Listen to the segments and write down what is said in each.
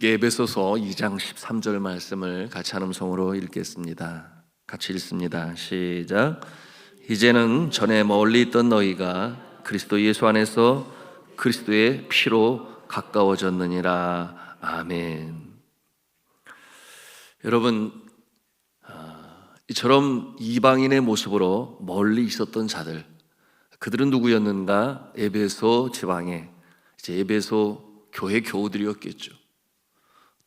함께 에베소서 2장 13절 말씀을 같이 한 음성으로 읽겠습니다. 같이 읽습니다. 시작. 이제는 전에 멀리 있던 너희가 그리스도 예수 안에서 그리스도의 피로 가까워졌느니라. 아멘. 여러분, 이처럼 이방인의 모습으로 멀리 있었던 자들, 그들은 누구였는가? 에베소 지방의 에베소 교회 교우들이었겠죠.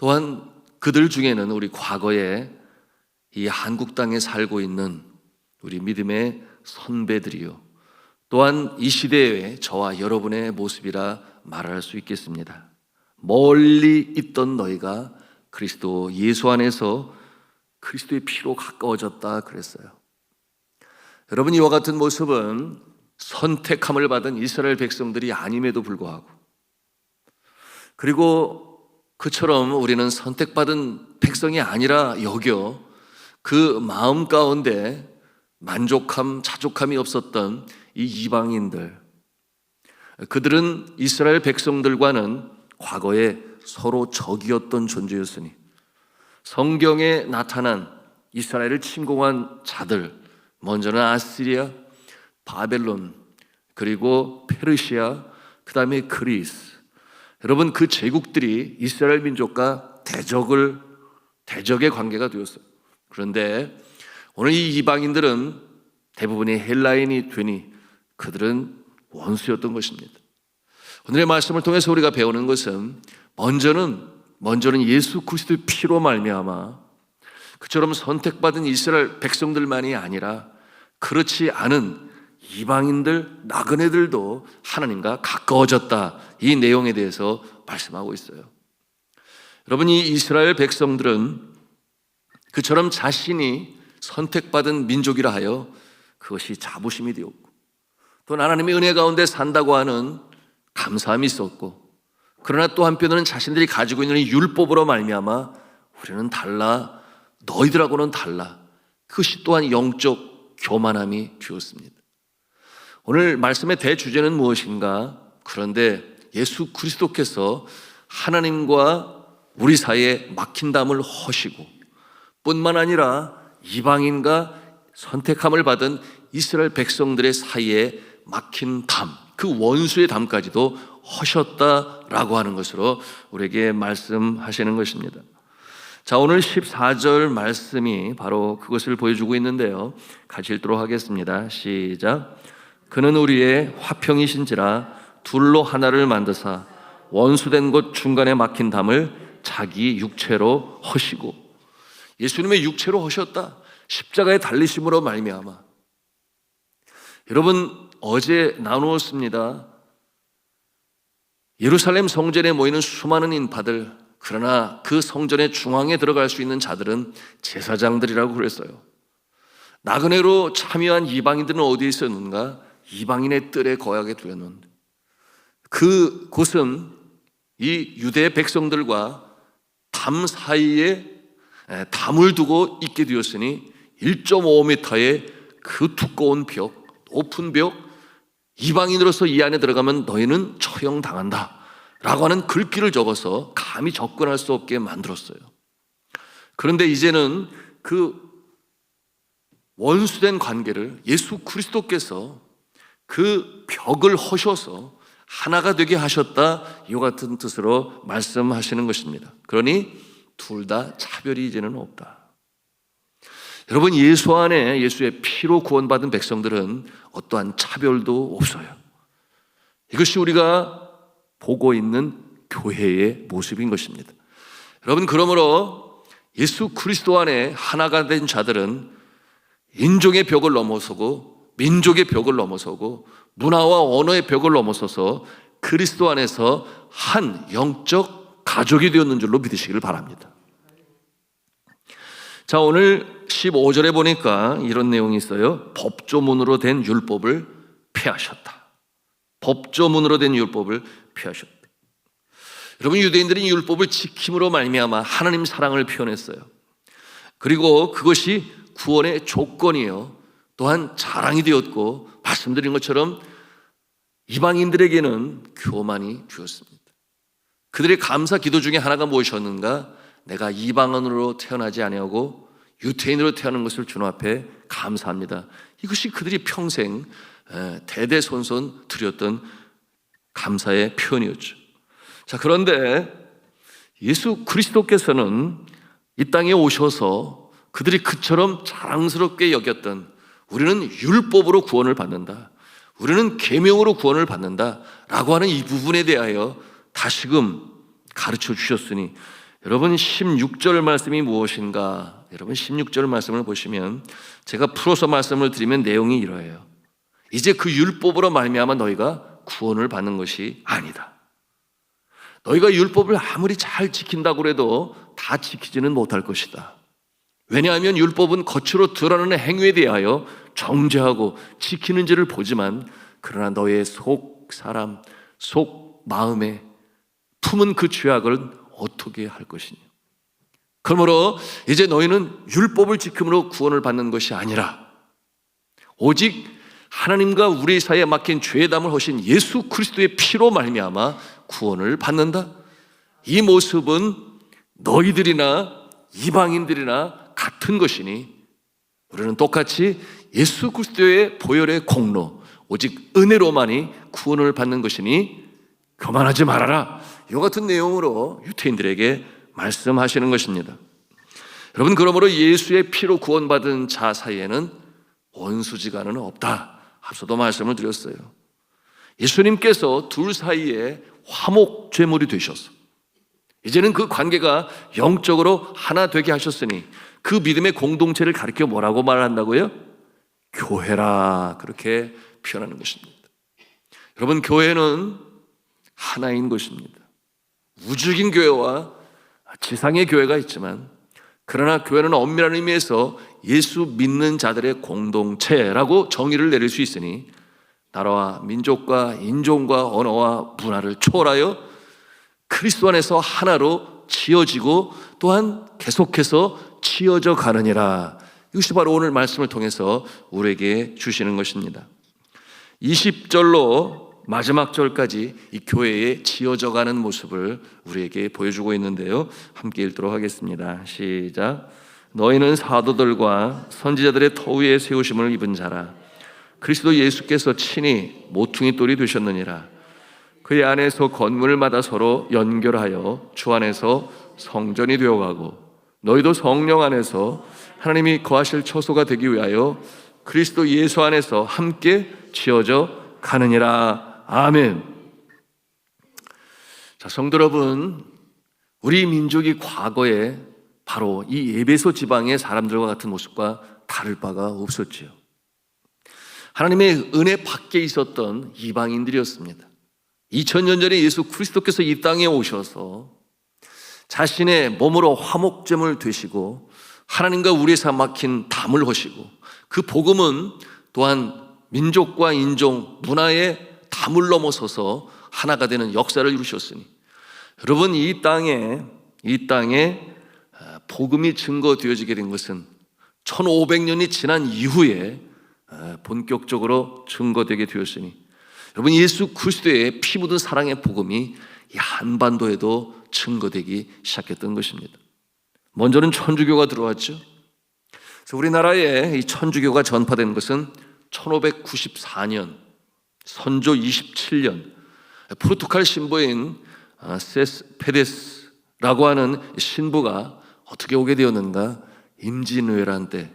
또한 그들 중에는 우리 과거에 이 한국 땅에 살고 있는 우리 믿음의 선배들이요, 또한 이 시대의 저와 여러분의 모습이라 말할 수 있겠습니다. 멀리 있던 너희가 그리스도 예수 안에서 그리스도의 피로 가까워졌다 그랬어요. 여러분, 이와 같은 모습은 선택함을 받은 이스라엘 백성들이 아님에도 불구하고, 그리고 그처럼 우리는 선택받은 백성이 아니라 여겨 그 마음 가운데 만족함, 자족함이 없었던 이 이방인들, 그들은 이스라엘 백성들과는 과거에 서로 적이었던 존재였으니 성경에 나타난 이스라엘을 침공한 자들, 먼저는 아시리아, 바벨론, 그리고 페르시아, 그 다음에 그리스, 여러분, 그 제국들이 이스라엘 민족과 대적의 관계가 되었어요. 그런데 오늘 이 이방인들은 대부분이 헬라인이 되니 그들은 원수였던 것입니다. 오늘의 말씀을 통해서 우리가 배우는 것은 먼저는 예수 그리스도의 피로 말미암아 그처럼 선택받은 이스라엘 백성들만이 아니라 그렇지 않은 이방인들, 나그네들도 하나님과 가까워졌다, 이 내용에 대해서 말씀하고 있어요. 여러분, 이 이스라엘 백성들은 그처럼 자신이 선택받은 민족이라 하여 그것이 자부심이 되었고, 또 하나님의 은혜 가운데 산다고 하는 감사함이 있었고, 그러나 또 한편으로는 자신들이 가지고 있는 이 율법으로 말미암아 우리는 달라, 너희들하고는 달라, 그것이 또한 영적 교만함이 되었습니다. 오늘 말씀의 대주제는 무엇인가? 그런데 예수 그리스도께서 하나님과 우리 사이에 막힌 담을 허시고, 뿐만 아니라 이방인과 선택함을 받은 이스라엘 백성들의 사이에 막힌 담, 그 원수의 담까지도 허셨다라고 하는 것으로 우리에게 말씀하시는 것입니다. 자, 오늘 14절 말씀이 바로 그것을 보여주고 있는데요, 같이 읽도록 하겠습니다. 시작. 그는 우리의 화평이신지라 둘로 하나를 만드사 원수된 곳 중간에 막힌 담을 자기 육체로 허시고, 예수님의 육체로 허셨다, 십자가의 달리심으로 말미암아. 여러분, 어제 나누었습니다. 예루살렘 성전에 모이는 수많은 인파들, 그러나 그 성전의 중앙에 들어갈 그 있는 자들은 제사장들이라고 그랬어요. 나그네로 참여한 이방인들은 어디에 있었는가? 이방인의 뜰에 거하게 되었는데, 그 곳은 이 유대 백성들과 담 사이에 담을 두고 있게 되었으니 1.5m의 그 두꺼운 벽, 높은 벽, 이방인으로서 이 안에 들어가면 너희는 처형당한다 라고 하는 글귀를 적어서 감히 접근할 수 없게 만들었어요. 그런데 이제는 그 원수된 관계를 예수 그리스도께서 그 벽을 허셔서 하나가 되게 하셨다, 이와 같은 뜻으로 말씀하시는 것입니다. 그러니 둘 다 차별이 이제는 없다. 여러분, 예수 안에 예수의 피로 구원받은 백성들은 어떠한 차별도 없어요. 이것이 우리가 보고 있는 교회의 모습인 것입니다. 여러분, 그러므로 예수 그리스도 안에 하나가 된 자들은 인종의 벽을 넘어서고 민족의 벽을 넘어서고 문화와 언어의 벽을 넘어서서 그리스도 안에서 한 영적 가족이 되었는 줄로 믿으시기를 바랍니다. 자, 오늘 15절에 보니까 이런 내용이 있어요. 법조문으로 된 율법을 폐하셨다. 법조문으로 된 율법을 폐하셨다. 여러분, 유대인들이 율법을 지킴으로 말미암아 하나님 사랑을 표현했어요. 그리고 그것이 구원의 조건이요, 또한 자랑이 되었고, 말씀드린 것처럼 이방인들에게는 교만이 되었습니다. 그들의 감사 기도 중에 하나가 무엇이었는가? 내가 이방인으로 태어나지 아니하고 유태인으로 태어난 것을 주님 앞에 감사합니다. 이것이 그들이 평생 대대손손 드렸던 감사의 표현이었죠. 자, 그런데 예수 그리스도께서는 이 땅에 오셔서 그들이 그처럼 자랑스럽게 여겼던 우리는 율법으로 구원을 받는다, 우리는 계명으로 구원을 받는다 라고 하는 이 부분에 대하여 다시금 가르쳐 주셨으니, 여러분 16절 말씀이 무엇인가? 여러분 16절 말씀을 보시면 제가 풀어서 말씀을 드리면 내용이 이러해요. 이제 그 율법으로 말미암아 너희가 구원을 받는 것이 아니다. 너희가 율법을 아무리 잘 지킨다고 해도 다 지키지는 못할 것이다. 왜냐하면 율법은 겉으로 드러나는 행위에 대하여 정죄하고 지키는지를 보지만, 그러나 너의 속 사람, 속 마음에 품은 그 죄악을 어떻게 할 것이냐. 그러므로 이제 너희는 율법을 지킴으로 구원을 받는 것이 아니라 오직 하나님과 우리 사이에 막힌 죄담을 하신 예수 그리스도의 피로 말미암아 구원을 받는다. 이 모습은 너희들이나 이방인들이나 같은 것이니 우리는 똑같이 예수 그리스도의 보혈의 공로, 오직 은혜로만이 구원을 받는 것이니 교만하지 말아라. 이와 같은 내용으로 유태인들에게 말씀하시는 것입니다. 여러분, 그러므로 예수의 피로 구원받은 자 사이에는 원수지간은 없다. 앞서도 말씀을 드렸어요. 예수님께서 둘 사이에 화목제물이 되셔서 이제는 그 관계가 영적으로 하나 되게 하셨으니 그 믿음의 공동체를 가리켜 뭐라고 말한다고요? 교회라, 그렇게 표현하는 것입니다. 여러분, 교회는 하나인 것입니다. 우주적인 교회와 지상의 교회가 있지만, 그러나 교회는 엄밀한 의미에서 예수 믿는 자들의 공동체라고 정의를 내릴 수 있으니, 나라와 민족과 인종과 언어와 문화를 초월하여 그리스도 안에서 하나로 지어지고 또한 계속해서 지어져 가느니라. 이것이 바로 오늘 말씀을 통해서 우리에게 주시는 것입니다. 20절로 마지막 절까지 이 교회에 지어져 가는 모습을 우리에게 보여주고 있는데요, 함께 읽도록 하겠습니다. 시작. 너희는 사도들과 선지자들의 터 위에 세우심을 입은 자라. 그리스도 예수께서 친히 모퉁이 돌이 되셨느니라. 그의 안에서 건물마다 서로 연결하여 주 안에서 성전이 되어가고, 너희도 성령 안에서 하나님이 거하실 처소가 되기 위하여 그리스도 예수 안에서 함께 지어져 가느니라. 아멘. 자, 성도 여러분, 우리 민족이 과거에 바로 이 에베소 지방의 사람들과 같은 모습과 다를 바가 없었지요. 하나님의 은혜 밖에 있었던 이방인들이었습니다. 2000년 전에 예수 그리스도께서 이 땅에 오셔서 자신의 몸으로 화목제물 되시고 하나님과 우리의 사 막힌 담을 하시고, 그 복음은 또한 민족과 인종, 문화의 담을 넘어서서 하나가 되는 역사를 이루셨으니, 여러분, 이 땅에 복음이 증거되어지게 된 것은 1500년이 지난 이후에 본격적으로 증거되게 되었으니, 여러분, 예수 그리스도의 피 묻은 사랑의 복음이 이 한반도에도 증거되기 시작했던 것입니다. 먼저는 천주교가 들어왔죠. 그래서 우리나라에 이 천주교가 전파된 것은 1594년 선조 27년 포르투갈 신부인 세스페데스라고 하는 신부가 어떻게 오게 되었는가? 임진왜란 때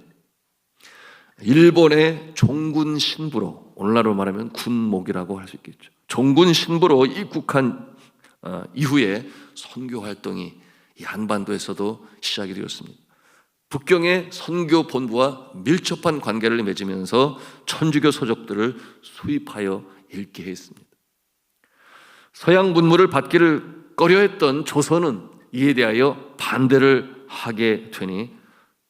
일본의 종군 신부로, 오늘날로 말하면 군목이라고 할 수 있겠죠, 종군 신부로 입국한 이후에 선교 활동이 이 한반도에서도 시작이 되었습니다. 북경의 선교 본부와 밀접한 관계를 맺으면서 천주교 서적들을 수입하여 읽게 했습니다. 서양 문물을 받기를 꺼려했던 조선은 이에 대하여 반대를 하게 되니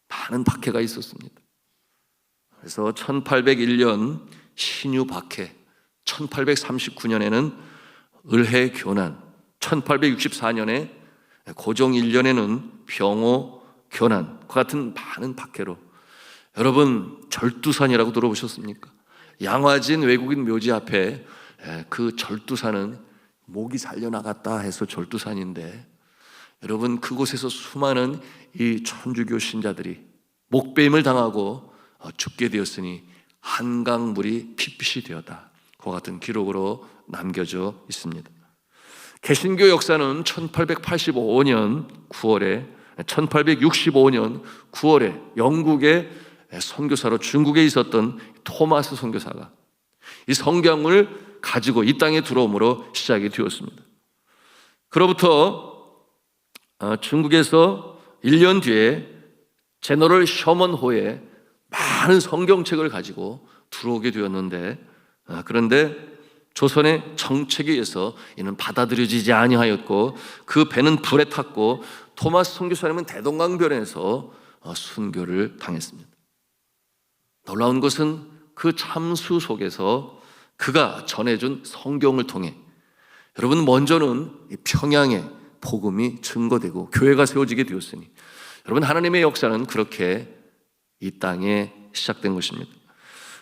많은 박해가 있었습니다. 그래서 1801년 신유 박해, 1839년에는 을해 교난, 1864년에 고종 1년에는 병호 교난과 같은 많은 박해로, 여러분, 절두산이라고 들어보셨습니까? 양화진 외국인 묘지 앞에 그 절두산은 목이 잘려나갔다 해서 절두산인데, 여러분 그곳에서 수많은 이 천주교 신자들이 목베임을 당하고 죽게 되었으니 한강물이 핏빛이 되었다. 그와 같은 기록으로 남겨져 있습니다. 개신교 역사는 1885년 9월에 영국의 선교사로 중국에 있었던 토마스 선교사가 이 성경을 가지고 이 땅에 들어옴으로 시작이 되었습니다. 그로부터 중국에서 1년 뒤에 제너럴 셔먼호에 많은 성경책을 가지고 들어오게 되었는데, 그런데 조선의 정책에 의해서 이는 받아들여지지 아니하였고 그 배는 불에 탔고 토마스 선교사님은 대동강변에서 순교를 당했습니다. 놀라운 것은 그 참수 속에서 그가 전해준 성경을 통해, 여러분 먼저는 평양에 복음이 증거되고 교회가 세워지게 되었으니, 여러분 하나님의 역사는 그렇게 이 땅에 시작된 것입니다.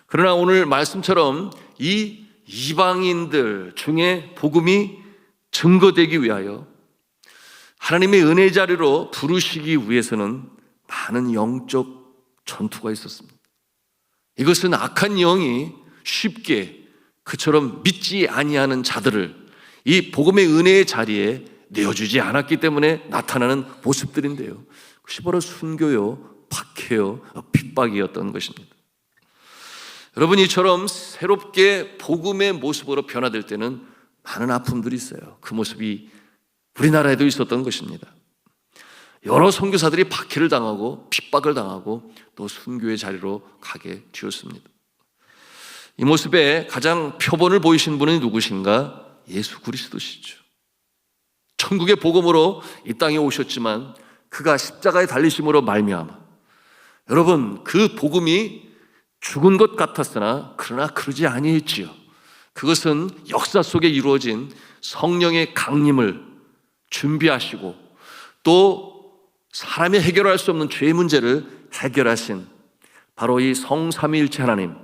그러나 오늘 말씀처럼 이 이방인들 중에 복음이 증거되기 위하여 하나님의 은혜 자리로 부르시기 위해서는 많은 영적 전투가 있었습니다. 이것은 악한 영이 쉽게 그처럼 믿지 아니하는 자들을 이 복음의 은혜의 자리에 내어주지 않았기 때문에 나타나는 모습들인데요, 그것이 바로 순교요, 박해요, 핍박이었던 것입니다. 여러분, 이처럼 새롭게 복음의 모습으로 변화될 때는 많은 아픔들이 있어요. 그 모습이 우리나라에도 있었던 것입니다. 여러 선교사들이 박해를 당하고 핍박을 당하고 또 순교의 자리로 가게 되었습니다. 이 모습에 가장 표본을 보이신 분은 누구신가? 예수 그리스도시죠. 천국의 복음으로 이 땅에 오셨지만 그가 십자가에 달리심으로 말미암아, 여러분 그 복음이 죽은 것 같았으나 그러나 그러지 아니했지요. 그것은 역사 속에 이루어진 성령의 강림을 준비하시고 또 사람이 해결할 수 없는 죄의 문제를 해결하신 바로 이 성삼위일체 하나님,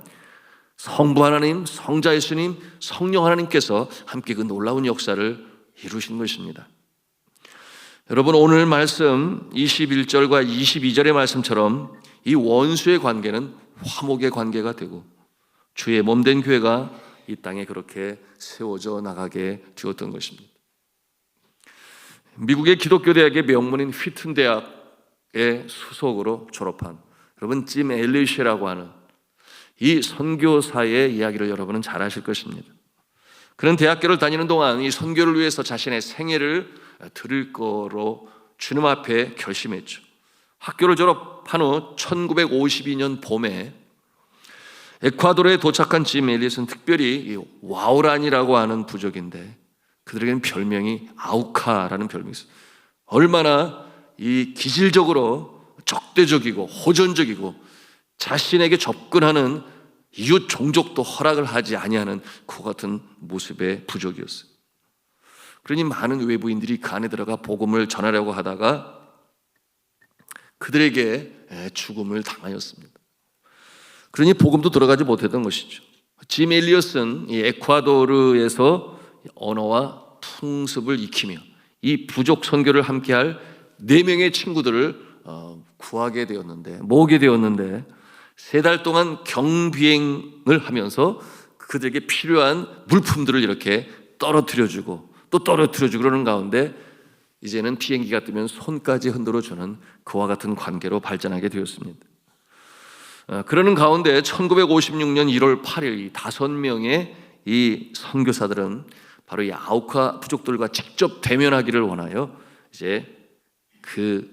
성부 하나님, 성자 예수님, 성령 하나님께서 함께 그 놀라운 역사를 이루신 것입니다. 여러분, 오늘 말씀 21절과 22절의 말씀처럼 이 원수의 관계는 화목의 관계가 되고 주의 몸된 교회가 이 땅에 그렇게 세워져 나가게 되었던 것입니다. 미국의 기독교 대학의 명문인 휘튼 대학의 수석으로 졸업한 여러분 짐 엘리시라고 하는 이 선교사의 이야기를 여러분은 잘 아실 것입니다. 그는 대학교를 다니는 동안 이 선교를 위해서 자신의 생애를 드릴 거로 주님 앞에 결심했죠. 학교를 졸업한 후 1952년 봄에 에콰도르에 도착한 짐 엘리엇은 특별히 이 와우란이라고 하는 부족인데 그들에게는 별명이 아우카라는 별명이 있어요. 얼마나 이 기질적으로 적대적이고 호전적이고 자신에게 접근하는 이웃 종족도 허락을 하지 아니하는 그 같은 모습의 부족이었어요. 그러니 많은 외부인들이 그 안에 들어가 복음을 전하려고 하다가 그들에게 죽음을 당하였습니다. 그러니 복음도 들어가지 못했던 것이죠. 짐 엘리엇은 이 에콰도르에서 언어와 풍습을 익히며 이 부족 선교를 함께할 4명의 친구들을 구하게 되었는데, 모으게 되었는데 3달 동안 경비행을 하면서 그들에게 필요한 물품들을 이렇게 떨어뜨려주고 또 떨어뜨려주고 그러는 가운데 이제는 비행기가 뜨면 손까지 흔들어주는 그와 같은 관계로 발전하게 되었습니다. 그러는 가운데 1956년 1월 8일 이 5명의 이 선교사들은 바로 이 아우카 부족들과 직접 대면하기를 원하여 이제 그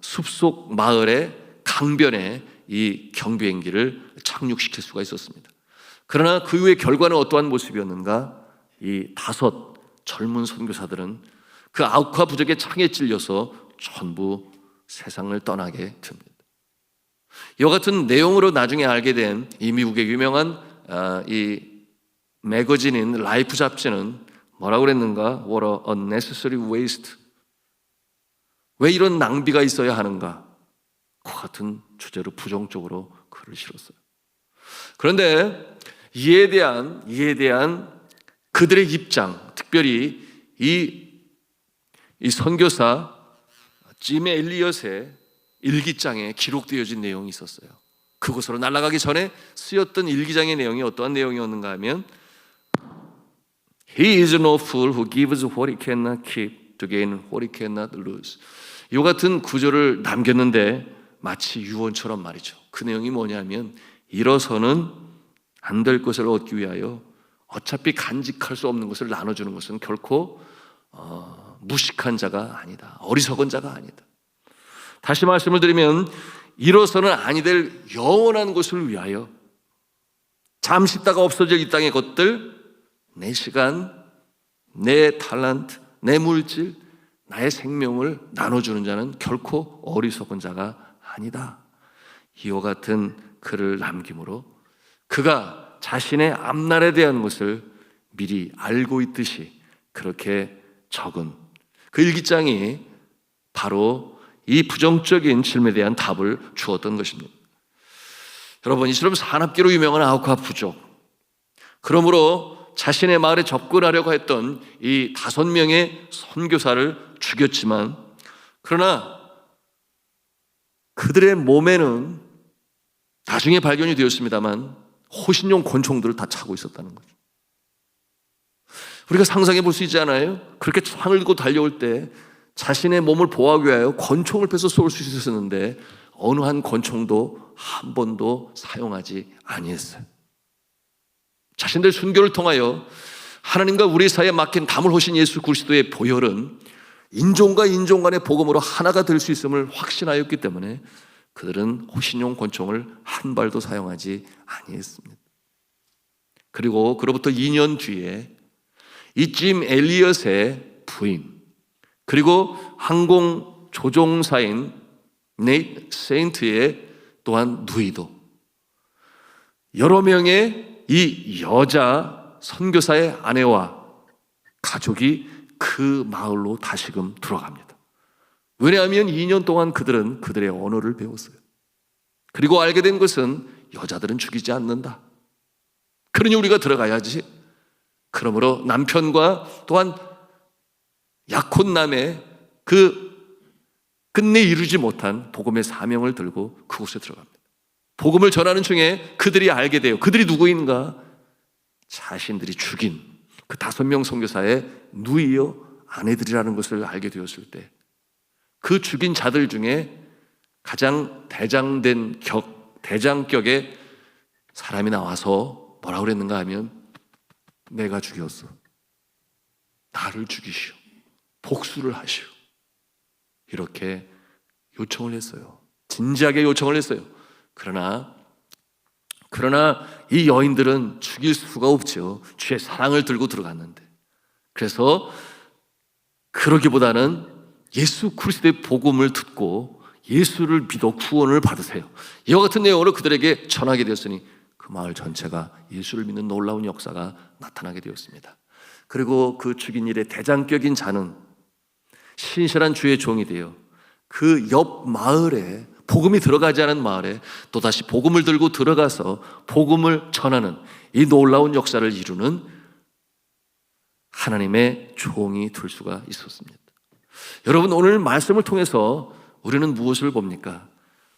숲속 마을의 강변에 이 경비행기를 착륙시킬 수가 있었습니다. 그러나 그 후의 결과는 어떠한 모습이었는가? 이 5 젊은 선교사들은 그 아우카 부족의 창에 찔려서 전부 세상을 떠나게 됩니다. 이와 같은 내용으로 나중에 알게 된 이 미국의 유명한 이 매거진인 라이프 잡지는 뭐라고 그랬는가? What a unnecessary waste. 왜 이런 낭비가 있어야 하는가? 그 같은 주제로 부정적으로 글을 실었어요. 그런데 이에 대한 그들의 입장, 특별히 이 선교사 짐 엘리엇의 일기장에 기록되어진 내용이 있었어요. 그곳으로 날아가기 전에 쓰였던 일기장의 내용이 어떠한 내용이었는가 하면 He is no fool who gives what he cannot keep to gain what he cannot lose. 이 같은 구절을 남겼는데 마치 유언처럼 말이죠. 그 내용이 뭐냐면 일어서는 안 될 것을 얻기 위하여 어차피 간직할 수 없는 것을 나눠주는 것은 결코 무식한 자가 아니다. 어리석은 자가 아니다. 다시 말씀을 드리면 이로서는 아니 될 영원한 것을 위하여 잠시 있다가 없어질 이 땅의 것들, 내 시간, 내 탤런트, 내 물질, 나의 생명을 나눠주는 자는 결코 어리석은 자가 아니다. 이와 같은 글을 남김으로 그가 자신의 앞날에 대한 것을 미리 알고 있듯이 그렇게 적은 그 일기장이 바로 이 부정적인 질문에 대한 답을 주었던 것입니다. 여러분, 이처럼 산업계로 유명한 아우카 부족, 그러므로 자신의 마을에 접근하려고 했던 이 5명의 선교사를 죽였지만, 그러나 그들의 몸에는 나중에 발견이 되었습니다만 호신용 권총들을 다 차고 있었다는 거죠. 우리가 상상해 볼 수 있지 않아요? 그렇게 창을 들고 달려올 때 자신의 몸을 보호하기 위하여 권총을 펴서 쏠 수 있었는데 어느 한 권총도 한 번도 사용하지 아니했어요. 자신들 순교를 통하여 하나님과 우리 사이에 막힌 담을 오신 예수 그리스도의 보혈은 인종과 인종 간의 복음으로 하나가 될 수 있음을 확신하였기 때문에 그들은 호신용 권총을 한 발도 사용하지 아니했습니다. 그리고 그로부터 2년 뒤에 이 짐 엘리엇의 부인, 그리고 항공 조종사인 네이트 세인트의 또한 누이도, 여러 명의 이 여자 선교사의 아내와 가족이 그 마을로 다시금 들어갑니다. 왜냐하면 2년 동안 그들은 그들의 언어를 배웠어요. 그리고 알게 된 것은 여자들은 죽이지 않는다. 그러니 우리가 들어가야지. 그러므로 남편과 또한 약혼남의 그 끝내 이루지 못한 복음의 사명을 들고 그곳에 들어갑니다. 복음을 전하는 중에 그들이 알게 돼요. 그들이 누구인가? 자신들이 죽인 그 5명 선교사의 누이요 아내들이라는 것을 알게 되었을 때 그 죽인 자들 중에 가장 대장격의 사람이 나와서 뭐라고 그랬는가 하면 내가 죽였어. 나를 죽이시오. 복수를 하시오. 이렇게 요청을 했어요. 진지하게 요청을 했어요. 그러나 이 여인들은 죽일 수가 없죠. 주의 사랑을 들고 들어갔는데. 그래서 그러기보다는 예수 그리스도의 복음을 듣고 예수를 믿어 구원을 받으세요. 이와 같은 내용으로 그들에게 전하게 되었으니 그 마을 전체가 예수를 믿는 놀라운 역사가 나타나게 되었습니다. 그리고 그 죽인 일의 대장격인 자는 신실한 주의 종이 되어 그 옆 마을에, 복음이 들어가지 않은 마을에 또다시 복음을 들고 들어가서 복음을 전하는 이 놀라운 역사를 이루는 하나님의 종이 될 수가 있었습니다. 여러분, 오늘 말씀을 통해서 우리는 무엇을 봅니까?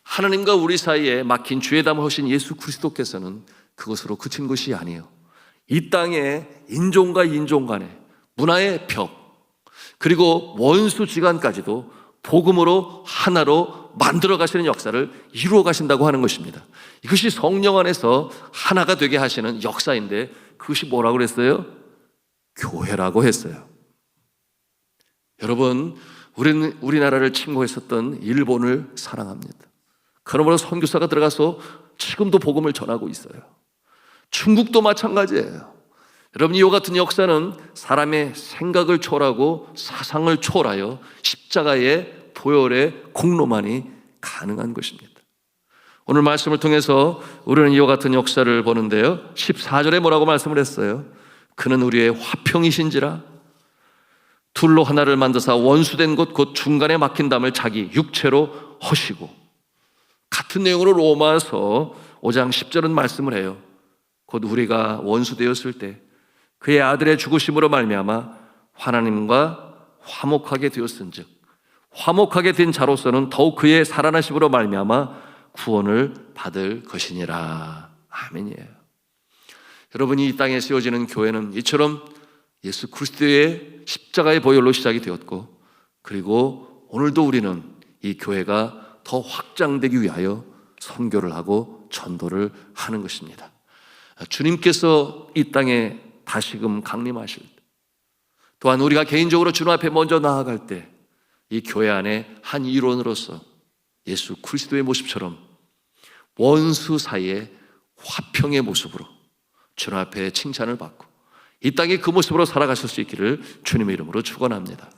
하나님과 우리 사이에 막힌 죄 담을 하신 예수 그리스도께서는 그것으로 그친 것이 아니에요. 이 땅에 인종과 인종 간의 문화의 벽, 그리고 원수지간까지도 복음으로 하나로 만들어 가시는 역사를 이루어 가신다고 하는 것입니다. 이것이 성령 안에서 하나가 되게 하시는 역사인데 그것이 뭐라고 그랬어요? 교회라고 했어요. 여러분, 우리는 우리나라를 침공했었던 일본을 사랑합니다. 그러므로 선교사가 들어가서 지금도 복음을 전하고 있어요. 중국도 마찬가지예요. 여러분, 이와 같은 역사는 사람의 생각을 초월하고 사상을 초월하여 십자가의 보혈의 공로만이 가능한 것입니다. 오늘 말씀을 통해서 우리는 이와 같은 역사를 보는데요, 14절에 뭐라고 말씀을 했어요? 그는 우리의 화평이신지라 둘로 하나를 만드사 원수된 곳 곧 중간에 막힌 담을 자기 육체로 허시고. 같은 내용으로 로마서 5장 10절은 말씀을 해요. 곧 우리가 원수되었을 때 그의 아들의 죽으심으로 말미암아 하나님과 화목하게 되었은즉 화목하게 된 자로서는 더욱 그의 살아나심으로 말미암아 구원을 받을 것이니라. 아멘이에요. 여러분이 이 땅에 세워지는 교회는 이처럼 예수 그리스도의 십자가의 보혈로 시작이 되었고, 그리고 오늘도 우리는 이 교회가 더 확장되기 위하여 선교를 하고 전도를 하는 것입니다. 주님께서 이 땅에 다시금 강림하실 때, 또한 우리가 개인적으로 주님 앞에 먼저 나아갈 때 이 교회 안에 한 일원으로서 예수 그리스도의 모습처럼 원수 사이에 화평의 모습으로 주님 앞에 칭찬을 받고 이 땅에 그 모습으로 살아가실 수 있기를 주님의 이름으로 축원합니다.